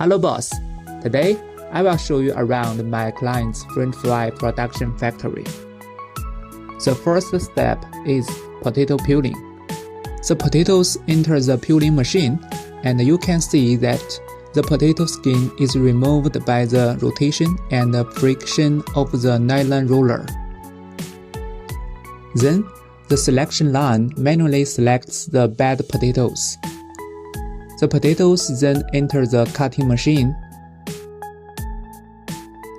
Hello boss, today I will show you around my client's French fry production factory. The first step is potato peeling. The potatoes enter the peeling machine and you can see that the potato skin is removed by the rotation and friction of the nylon roller. Then, the selection line manually selects the bad potatoes. The potatoes then enter the cutting machine.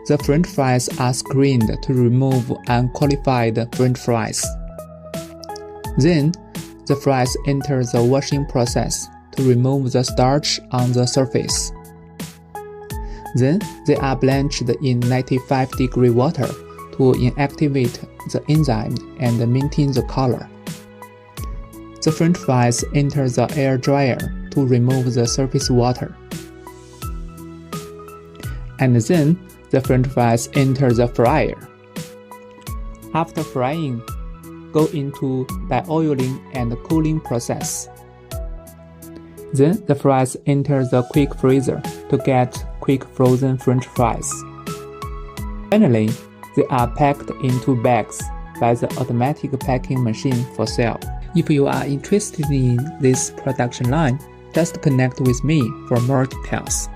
The French fries are screened to remove unqualified French fries. Then, the fries enter the washing process to remove the starch on the surface. Then, they are blanched in 95-degree water to inactivate the enzyme and maintain the color. The French fries enter the air dryer to remove the surface water. And then, the French fries enter the fryer. After frying, go into deoiling and cooling process. Then the fries enter the quick freezer to get quick frozen French fries. Finally, they are packed into bags by the automatic packing machine for sale. If you are interested in this production line, just connect with me for more details.